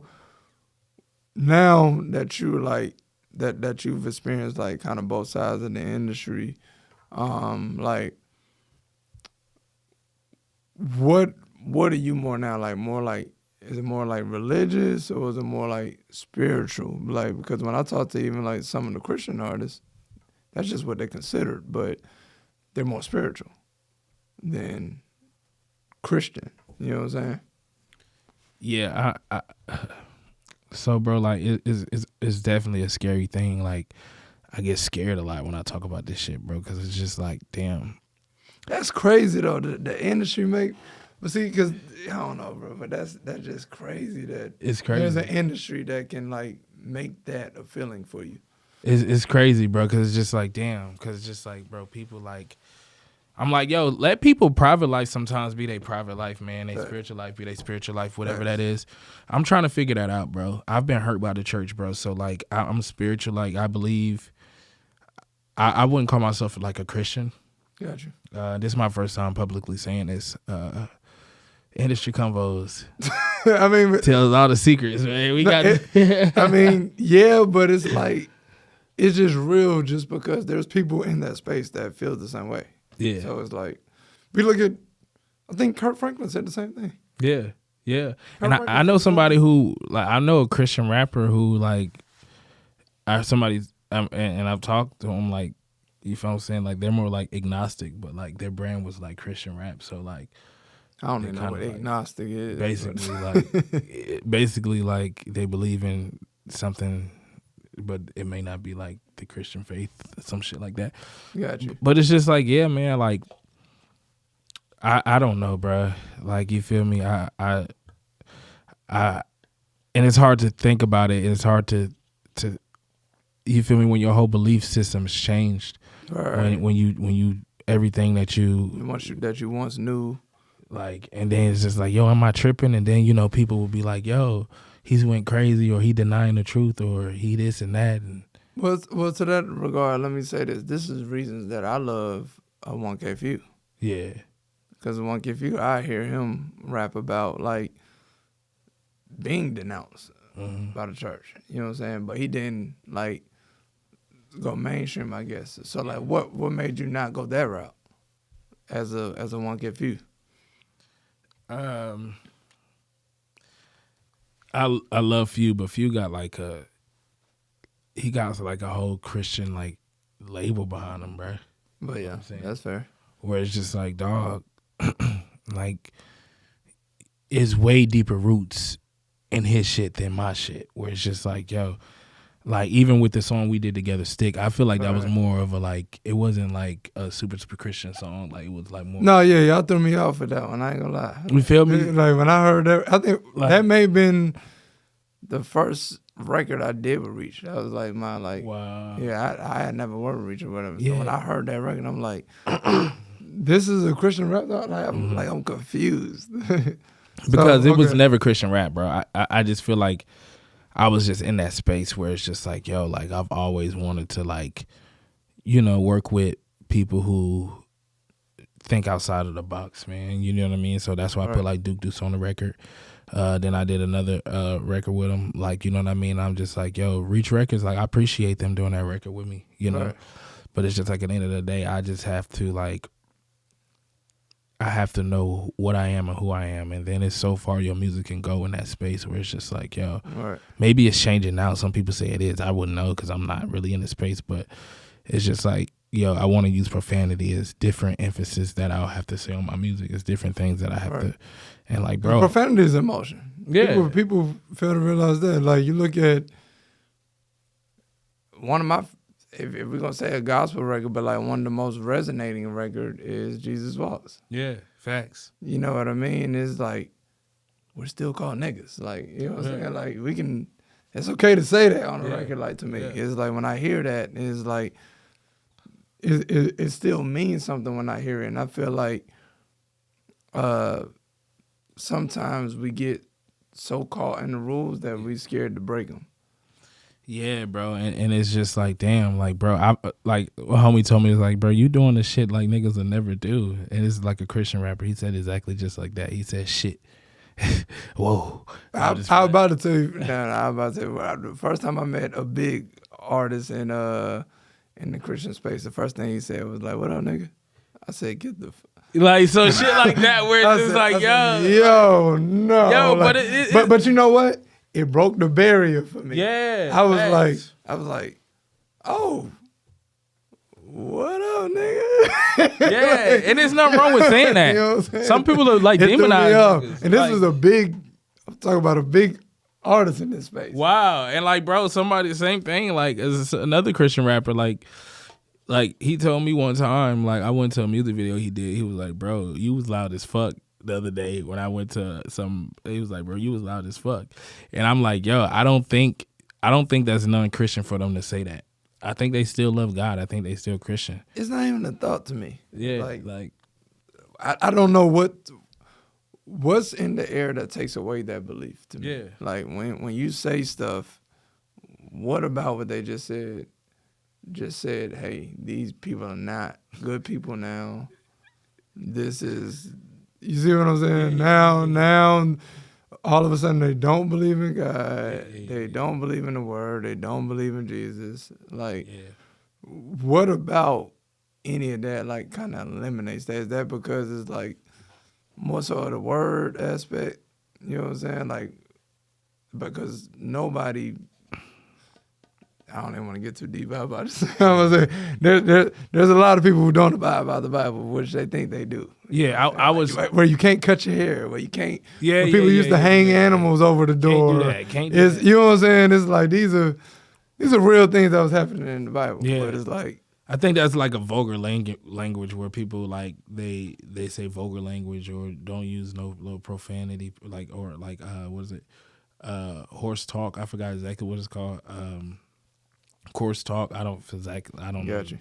that you like that you've experienced like kind of both sides of the industry, like what are you more now? Like, more like, is it more like religious, or is it more like spiritual? Like, because when I talk to even like some of the Christian artists, that's just what they considered, but they're more spiritual than Christian. You know what I'm saying? Yeah, so bro, like it's definitely a scary thing. Like, I get scared a lot when I talk about this shit, bro, because it's just like, damn. That's crazy though. The industry but see, because I don't know, bro, but that's just crazy that It's crazy. There's an industry that can like make that a feeling for you. It's crazy, bro, because it's just like, damn, because it's just like, bro, people like, I'm like, yo, let people private life sometimes be their private life, man. They spiritual life be their spiritual life, whatever that is. I'm trying to figure that out, bro. I've been hurt by the church, bro. So like, I'm spiritual. Like, I believe. I wouldn't call myself like a Christian. Got you. This is my first time publicly saying this. Industry Convos. I mean, tells all the secrets, man. We got. I mean, yeah, but it's like, it's just real, just because there's people in that space that feel the same way. Yeah. So it's like, we look at, I think Kurt Franklin said the same thing. Yeah. And I know somebody who, like, I know a Christian rapper who, like, and I've talked to him, like, you feel what I'm saying? Like, they're more like agnostic, but like their brand was like Christian rap. So like, I don't even know what agnostic is. Basically, like they believe in something, but it may not be like the Christian faith, some shit like that. Got you. But it's just like, yeah, man. Like, I don't know, bro. Like, you feel me? And it's hard to think about it. It's hard to you feel me, when your whole belief system's changed. Right. When you everything that you once knew. Like, and then it's just like, yo, am I tripping? And then, you know, people will be like, yo, he's went crazy, or he denying the truth, or he this and that. And well, to that regard, let me say this. This is reasons that I love 1K Few. Yeah. Because 1K Few, I hear him rap about, like, being denounced by the church. You know what I'm saying? But he didn't, like, go mainstream, I guess. So, like, what made you not go that route as a 1K Few? I love Few, but Few got like he got like a whole Christian like label behind him, bro. But yeah, that's fair. Where it's just like, dog, like, it's way deeper roots in his shit than my shit. Where it's just like, yo, like, even with the song we did together, Stick, I feel like that was more of a, like, it wasn't like a super Christian song. Like, it was like more. No, yeah, y'all threw me off for that one. I ain't gonna lie. You feel me? Like, when I heard that, I think like, that may have been the first record I did with Reach. That was like my, like, wow. Yeah, I had never worked with Reach or whatever. Yeah. So when I heard that record, I'm like, this is a Christian rap? Like, I'm confused. Because it was never Christian rap, bro. I just feel like I was just in that space where it's just like, yo, like, I've always wanted to, like, you know, work with people who think outside of the box, man. You know what I mean? So that's why I put like Duke Deuce on the record. Then I did another record with him. Like, you know what I mean? I'm just like, yo, Reach Records, like, I appreciate them doing that record with me, you know? Right. But it's just like at the end of the day, I just have to, like, I have to know what I am and who I am. And then it's so far your music can go in that space where it's just like, yo, Right. maybe it's changing now. Some people say it is. I wouldn't know because I'm not really in the space. But it's just like, yo, I want to use profanity as different emphasis that I'll have to say on my music. It's different things that I have to. And like, bro. Profanity is emotion. Yeah. People fail to realize that. Like, you look at one of my, if we're going to say a gospel record, but like one of the most resonating record is Jesus Walks. Yeah, facts. You know what I mean? It's like, we're still called niggas. Like, you know what I'm saying? Like, we can, it's okay to say that on a record, like, to me. Yeah. It's like, when I hear that, it's like, it still means something when I hear it. And I feel like sometimes we get so caught in the rules that we scared to break them. Yeah, bro, and it's just like, damn, like, bro, I like a homie told me, it's like, bro, you doing the shit like niggas will never do. And it's like a Christian rapper. He said exactly just like that. He said shit. Whoa. I was about to tell you, the first time I met a big artist in the Christian space, the first thing he said was like, "What up, nigga?" I said, "Get the." Like, so shit like that where it's just like, yo, no, yo, like, but you know what? It broke the barrier for me. Yeah, I was like, oh, what up, nigga? Yeah, and there's nothing wrong with saying that. You know what I'm saying? Some people are like demonized. And this is a big, I'm talking about a big artist in this space. Wow. And like, bro, somebody, same thing, like, as another Christian rapper, like he told me one time, like, I went to a music video he did. He was like, bro, you was loud as fuck the other day when I went to he was like, bro, you was loud as fuck. And I'm like, yo, I don't think that's non-Christian for them to say that. I think they still love God. I think they still Christian. It's not even a thought to me. Yeah. Like I don't know what's in the air that takes away that belief to me. Yeah. Like when you say stuff, what about what they just said? Just said, hey, these people are not good people now. This is, you see what I'm saying? Now, all of a sudden they don't believe in God. Yeah. They don't believe in the word. They don't believe in Jesus. Like, what about any of that, like, kind of eliminates that? Is that because it's, like, more so of the word aspect? You know what I'm saying? Like, because nobody... I don't even want to get too deep about it. I'm gonna say there's a lot of people who don't abide by the Bible, which they think they do. Yeah, I was where you can't cut your hair, where you can't. Yeah, where people used to hang animals over the door. Can't do that. You know what I'm saying? It's like these are real things that was happening in the Bible. Yeah, but it's like, I think that's like a vulgar language where people like they say vulgar language or don't use no profanity, like, or like what is it, horse talk? I forgot exactly what it's called. Coarse talk, I don't know. You.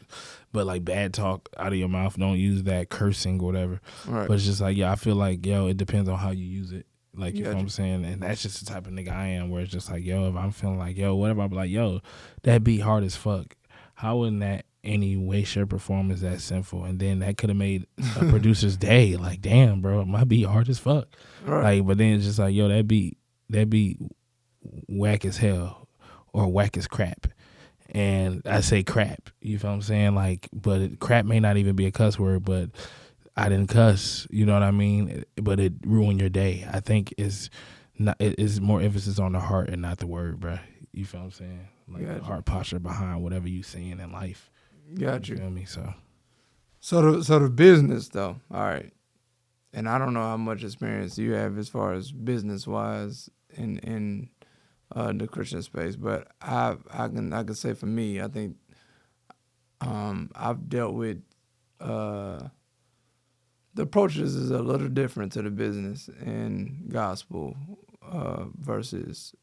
But like bad talk out of your mouth, don't use that, cursing or whatever. Right. But it's just like, I feel like, yo, it depends on how you use it. Like, you know what I'm saying? And that's just the type of nigga I am, where it's just like, yo, if I'm feeling like, yo, whatever, I'm like, yo, that beat hard as fuck. How wouldn't that any way, shape, or form is that sinful? And then that could have made a producer's day. Like, damn, bro, my beat hard as fuck. Right. Like, but then it's just like, yo, that beat whack as hell or whack as crap. And I say crap, you feel what I'm saying? Like, but crap may not even be a cuss word, but I didn't cuss, you know what I mean? But it ruined your day. I think it's more emphasis on the heart and not the word, bro. You feel what I'm saying? Like the heart posture behind whatever you saying in life. Got you. You feel me? So the business though, all right. And I don't know how much experience you have as far as business wise in the Christian space, but I can say for me, I think I've dealt with the approaches is a little different to the business and gospel versus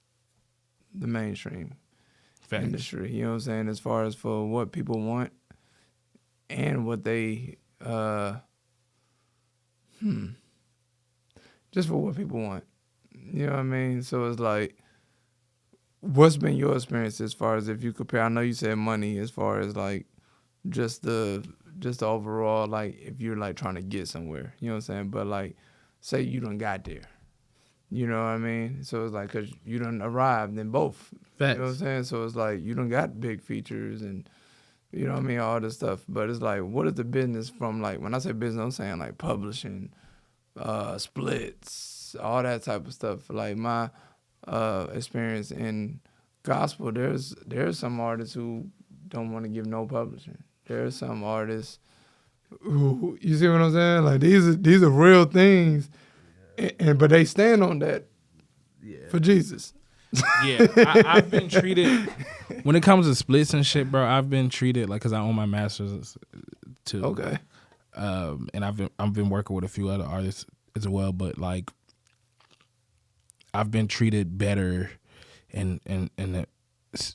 the mainstream industry. You know what I'm saying? As far as for what people want and what they just for what people want. You know what I mean? So it's like, what's been your experience as far as if you compare? I know you said money, as far as like just the overall, like if you're like trying to get somewhere, you know what I'm saying? But like, say you done got there, You know what I mean? So it's like, because you done arrived in both. Facts. You know what I'm saying? So it's like, you done got big features and, you know what I mean, all this stuff. But it's like, what is the business from, like, when I say business, I'm saying like publishing, splits, all that type of stuff. Like my experience in gospel, there's some artists who don't want to give no publishing. There's some artists who, you see what I'm saying? Like these are real things, but they stand on that for Jesus. Yeah, I've been treated when it comes to splits and shit, bro. I've been treated like, cause I own my masters too. Okay. And I've been working with a few other artists as well, but like I've been treated better in the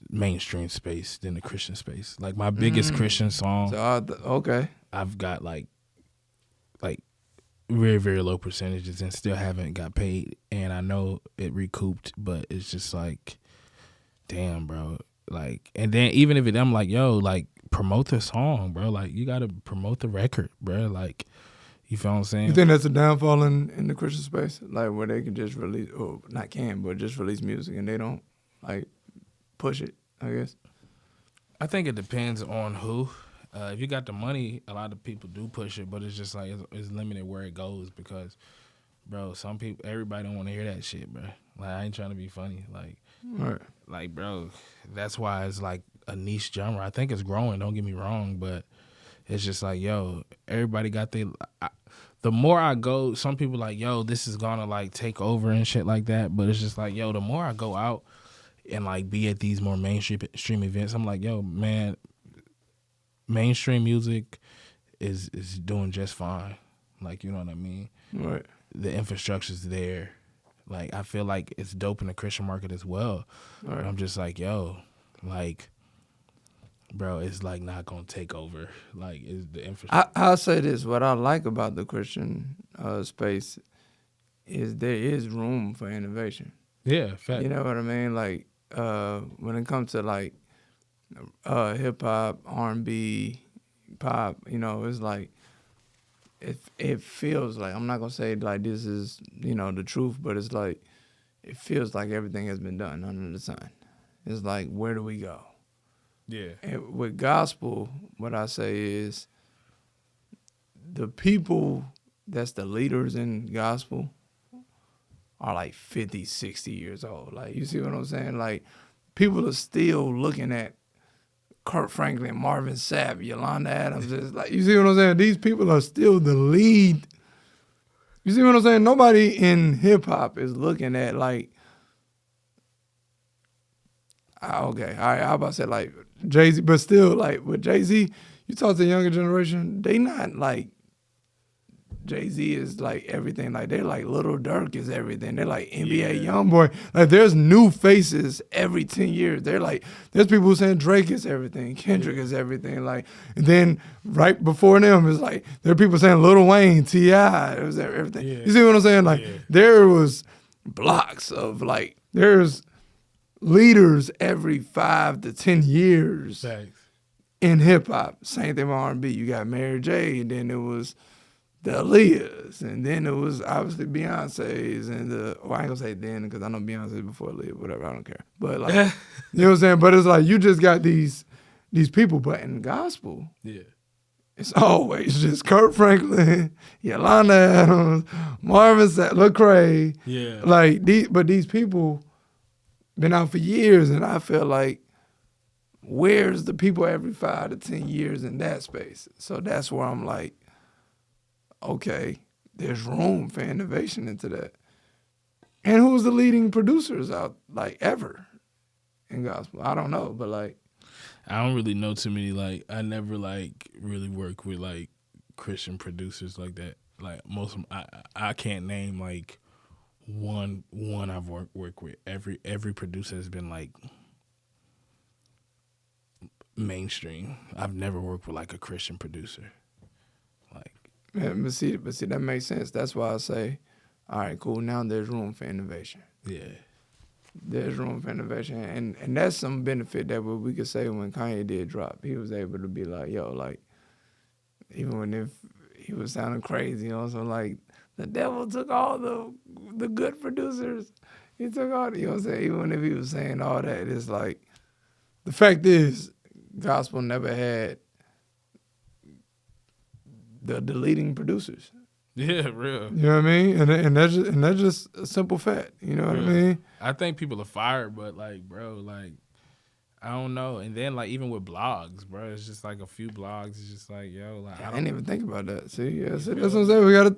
mainstream space than the Christian space. Like my biggest Christian song, So okay. I've got like very, very low percentages and still haven't got paid. And I know it recouped, but it's just like, damn, bro. Like, and then even if I'm like, yo, like promote the song, bro. Like you gotta promote the record, bro. Like, you feel what I'm saying? You think that's a downfall in the Christian space? Like where they can just release, or not can, but just release music and they don't like push it, I guess. I think it depends on who. If you got the money, a lot of people do push it, but it's just like it's limited where it goes because, bro, some people, everybody don't want to hear that shit, bro. Like I ain't trying to be funny, like, bro, that's why it's like a niche genre. I think it's growing. Don't get me wrong, but it's just like, yo, everybody got the more I go, some people like, yo, this is gonna like take over and shit like that. But it's just like, yo, the more I go out and like be at these more mainstream events, I'm like, yo, man, mainstream music is doing just fine. Like, you know what I mean? Right. The infrastructure's there. Like, I feel like it's dope in the Christian market as well. Right. I'm just like, yo, like, bro, it's like not gonna take over. Like, is the infrastructure? I'll say this: what I like about the Christian space is there is room for innovation. Yeah, fact. You know what I mean? Like when it comes to like hip hop, R&B, pop, you know, it's like it feels like, I'm not gonna say like this is, you know, the truth, but it's like it feels like everything has been done under the sun. It's like, where do we go? Yeah. And with gospel, what I say is the people that's the leaders in gospel are like 50, 60 years old. Like, you see what I'm saying? Like, people are still looking at Kurt Franklin, Marvin Sapp, Yolanda Adams. It's like, you see what I'm saying? These people are still the lead. You see what I'm saying? Nobody in hip hop is looking at like, okay, all right, I about to say like Jay-Z, but still like with Jay-Z, you talk to the younger generation, they not like Jay-Z is like everything. Like they're like Little Durk is everything. They're like NBA YoungBoy. Like there's new faces every 10 years. They're like, there's people who saying Drake is everything, Kendrick is everything. Like, and then right before them is like, there are people saying Lil Wayne, T.I., it was everything. Yeah. You see what I'm saying? Like there was blocks of like, there's leaders every 5 to 10 years. Thanks. In hip hop. Same thing with R&B. You got Mary J, and then it was the Aaliyahs, and then it was obviously Beyonce's, and I ain't gonna say then because I know Beyonce before Aaliyah, whatever, I don't care. But like, you know what I'm saying? But it's like you just got these people, but in gospel, it's always just Kurt Franklin, Yolanda Adams, Marvin Sapp, Lecrae. Yeah. Like these people been out for years, and I feel like where's the people every 5 to 10 years in that space? So that's where I'm like, okay, there's room for innovation into that. And who's the leading producers out, like, ever in gospel? I don't know, but, like... I don't really know too many, like, I never, like, really work with, like, Christian producers like that. Like, most of them, I can't name, like, one I've worked with. Every producer has been, like, mainstream. I've never worked with, like, a Christian producer. Like... Yeah, but see, that makes sense. That's why I say, all right, cool, now there's room for innovation. Yeah. There's room for innovation. And that's some benefit that we could say when Kanye did drop. He was able to be like, yo, like, even when if he was sounding crazy, also like The devil took all the good producers. He took all the, you know what I'm saying? Even if he was saying all that, it's like, the fact is, gospel never had the leading producers. Yeah, real. You know what I mean? And that's just a simple fact. You know what I mean? I think people are fired, but like, bro, like, I don't know. And then like even with blogs, bro, it's just like a few blogs. It's just like, yo, like I didn't even think about that. See, yeah, see, that's what I'm saying. We gotta.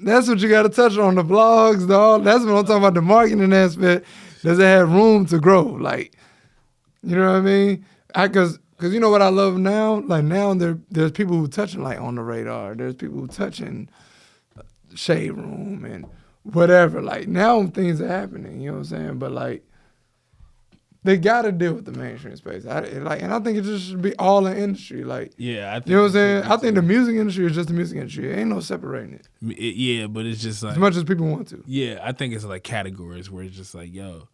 That's what you gotta touch on, the blogs, dog. That's what I'm talking about. The marketing aspect. Does it have room to grow? Like, you know what I mean? Because you know what I love now? Like now there's people who touching like On the Radar. There's people who touching Shade Room and whatever. Like now things are happening. You know what I'm saying? But like. They gotta deal with the mainstream space. And I think it just should be all in industry. Like, yeah, I think you know what I'm saying? I think the music industry is just the music industry. It ain't no separating it. Yeah, but it's just like as much as people want to. Yeah, I think it's like categories where it's just like, yo,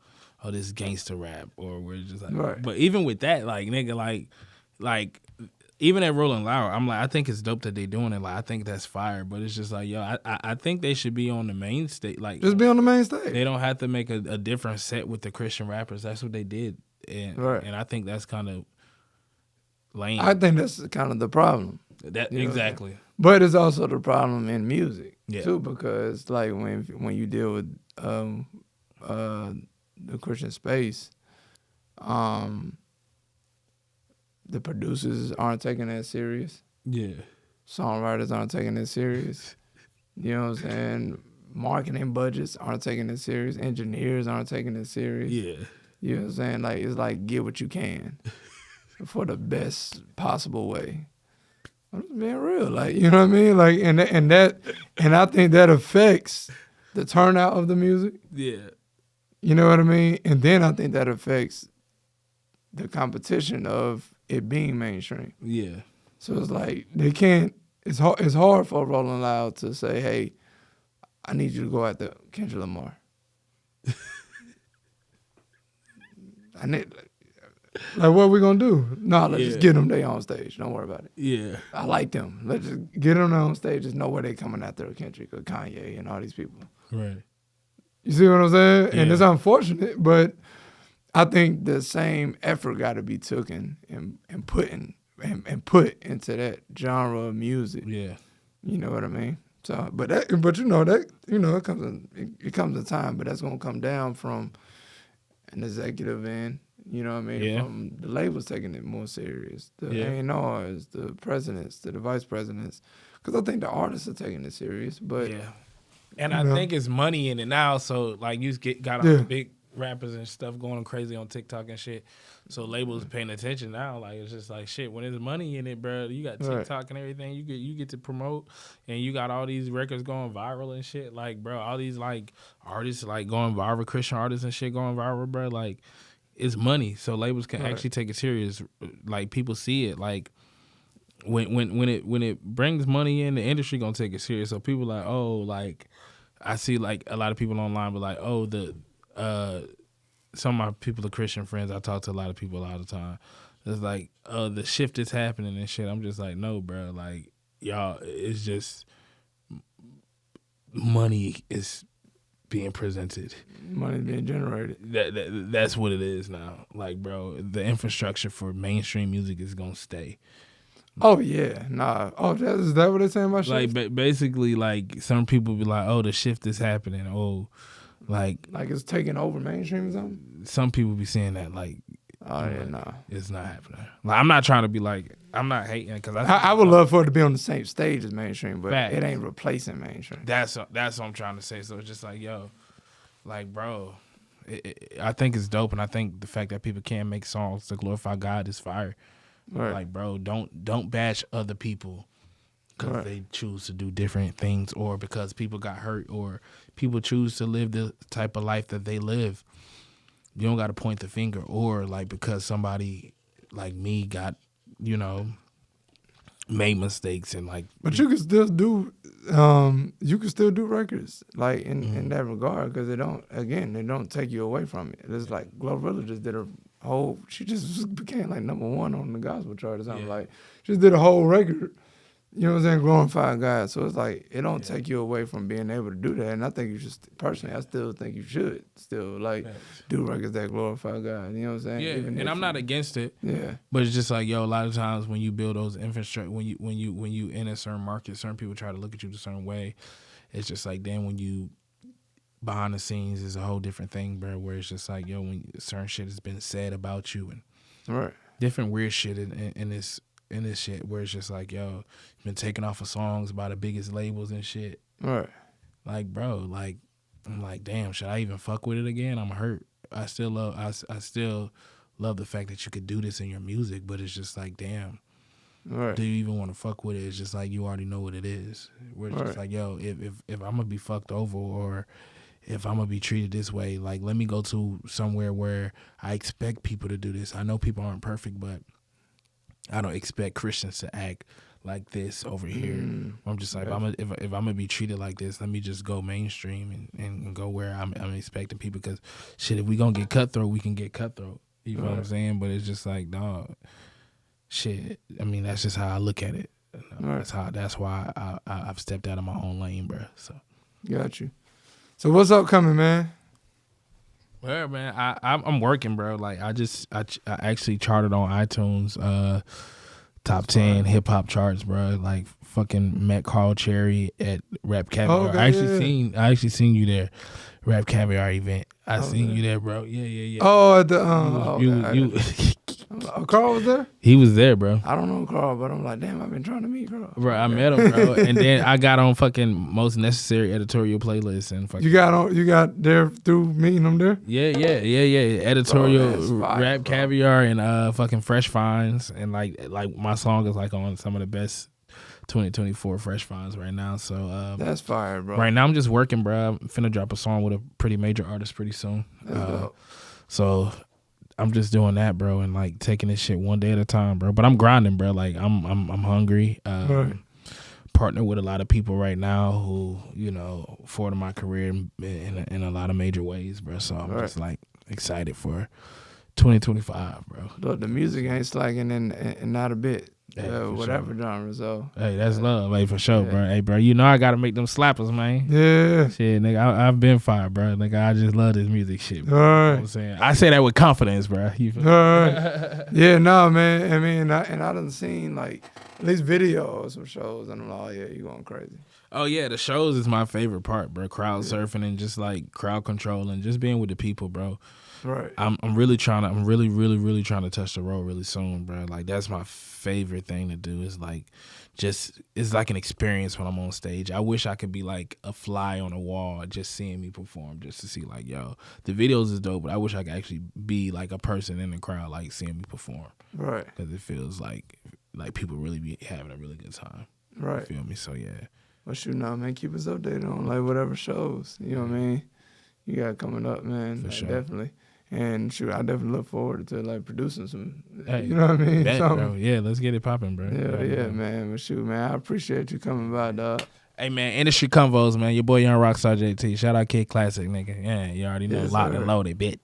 oh, this gangster rap, or we're just like. Right. But even with that, like nigga, like even at Rolling Loud, I'm like, I think it's dope that they doing it. Like, I think that's fire. But it's just like, yo, I think they should be on the main stage. Like, just be on the main stage. They don't have to make a different set with the Christian rappers. That's what they did, and I think that's kind of lame. I think that's kind of the problem. That exactly. But it's also the problem in music Yeah. too, because like when you deal with the Christian space, the producers aren't taking that serious. Yeah. Songwriters aren't taking it serious. You know what I'm saying? Marketing budgets aren't taking it serious. Engineers aren't taking it serious. Yeah. You know what I'm saying? Like, it's like, get what you can for the best possible way. I'm just being real. Like, you know what I mean? Like, and I think that affects the turnout of the music. Yeah. You know what I mean? And then I think that affects the competition of it being mainstream. Yeah. So it's like they can't. It's hard for Rolling Loud to say, "Hey, I need you to go after Kendrick Lamar." I need like what are we gonna do? No, let's just get them there on stage. Don't worry about it. Yeah. I like them. Let's just get them there on stage. Just know where they coming after Kendrick or Kanye and all these people. Right. You see what I'm saying? Yeah. And it's unfortunate, but I think the same effort got to be taken and put into that genre of music. Yeah. You know what I mean? So, but you know it comes a time, but that's gonna come down from an executive end. You know what I mean? Yeah. From the labels taking it more serious, the Yeah. A&Rs, the presidents, the vice presidents, because I think the artists are taking it serious. But yeah, and I think it's money in it now. So like you got all the big rappers and stuff going crazy on TikTok and shit. So labels paying attention now. Like it's just like shit. When there's money in it, bro, you got TikTok and everything. You get to promote, and you got all these records going viral and shit. Like bro, all these like artists like going viral, Christian artists and shit going viral, bro. Like it's money. So labels can actually take it serious. Like people see it. Like when it brings money in, the industry gonna take it serious. So people like, oh, like I see like a lot of people online, but like, oh, some of my people are Christian friends. I talk to a lot of people all the time. It's like, the shift is happening and shit. I'm just like, no, bro. Like, y'all, it's just money is being presented. Money being generated. That's what it is now. Like, bro, the infrastructure for mainstream music is gonna stay. Oh yeah, nah. Oh, is that what they're saying about shift? Like, basically, like some people be like, oh, the shift is happening. Oh. Like it's taking over mainstream or something? Some people be saying that, like, oh, yeah, nah. It's not happening. Like, I'm not trying to be like, I'm not hating because I would love for it to be on the same stage as mainstream, but Fact. It ain't replacing mainstream. That's what I'm trying to say. So it's just like, yo, like, bro, I think it's dope, and I think the fact that people can't make songs to glorify God is fire. Right. Like, bro, don't bash other people because they choose to do different things, or because people got hurt, or people choose to live the type of life that they live. You don't got to point the finger, or like because somebody like me got, made mistakes and like. But you can still do, records like in that regard, because they don't take you away from it. It's like Glorilla just did she just became like #1 on the gospel chart or something. Like she just did a whole record you know what I'm saying, glorifying God. So it's like, it don't take you away from being able to do that. And I think you should, personally, I still think you should still, like, do records that glorify God. You know what I'm saying? Yeah, Even and I'm not against it. Yeah. But it's just like, yo, a lot of times when you build those infrastructure, when you in a certain market, certain people try to look at you a certain way. It's just like, then when you behind the scenes is a whole different thing, bro, where it's just like, yo, when certain shit has been said about you and right, different weird shit in this shit, where it's just like, yo, you've been taken off of songs by the biggest labels and shit. right. Like, bro, like, I'm like, damn, should I even fuck with it again? I'm hurt. I still love the fact that you could do this in your music, but it's just like, damn, right. Do you even want to fuck with it? It's just like, you already know what it is. Where it's just like, yo, if I'm gonna be fucked over, or if I'm gonna be treated this way, like, let me go to somewhere where I expect people to do this. I know people aren't perfect, but I don't expect Christians to act like this over here. I'm just like, if I'm gonna be treated like this, let me just go mainstream and go where I'm expecting people. Because shit, if we gonna get cutthroat, we can get cutthroat. You know what I'm saying? But it's just like, dog, shit. I mean, that's just how I look at it. That's why I've stepped out of my own lane, bro. So got you. So what's upcoming, man? Well, man, I'm working, bro. Like, I actually charted on iTunes top 10 hip hop charts, bro. Like, fucking met Carl Cherry at Rap Caviar. Okay, I actually seen you there, Rap Caviar event. I seen you there, bro. Yeah. Oh, at the Carl was there? He was there, bro. I don't know Carl, but I'm like, damn, I've been trying to meet Carl. Bro, I met him, bro. And then I got on fucking Most Necessary editorial playlist and fucking. You got there through meeting him there? Yeah. Editorial, Rap Caviar, and fucking Fresh Finds, and like my song is like on some of the best 2024 Fresh Finds right now. So that's fire, bro. Right now I'm just working, bro. I'm finna drop a song with a pretty major artist pretty soon. So I'm just doing that, bro, and like taking this shit one day at a time, bro. But I'm grinding, bro. Like, I'm hungry. Partner with a lot of people right now who, you know, forward my career in a lot of major ways, bro. So I'm just like excited for 2025, bro. Look, the music ain't slacking and not a bit. Whatever genre, so. Hey, that's love, hey, for sure, bro. Hey, bro, you know I gotta make them slappers, man. Yeah. Shit, nigga, I've been fired, bro. Nigga, I just love this music shit, bro. All right. You know what I'm saying? I say that with confidence, bro. You feel right. Yeah, no, man. I mean, I done seen, like, at least videos of shows, and I'm like, oh, yeah, you going crazy. Oh, yeah, the shows is my favorite part, bro. Crowd surfing and just, like, crowd controlling, just being with the people, bro. Right. I'm really trying to touch the road really soon, bro. Like, that's my favorite thing to do, is like, just, it's like an experience when I'm on stage. I wish I could be like a fly on a wall just seeing me perform, just to see like, yo, the videos is dope, but I wish I could actually be like a person in the crowd, like seeing me perform. Right. Because it feels like people really be having a really good time. Right. You feel me? So, yeah. Well, shoot, now, man, keep us updated on like whatever shows, you know what I mean? You got coming up, man. For sure. Definitely. And shoot, I definitely look forward to like producing some, you know what I mean? Bro. Yeah, let's get it popping, bro. Yeah, man. But shoot, man, I appreciate you coming by, dog. Hey, man, industry convos, man. Your boy Young Rockstar JT. Shout out Kid Classic, nigga. Yeah, you already know. Locked and loaded, bitch.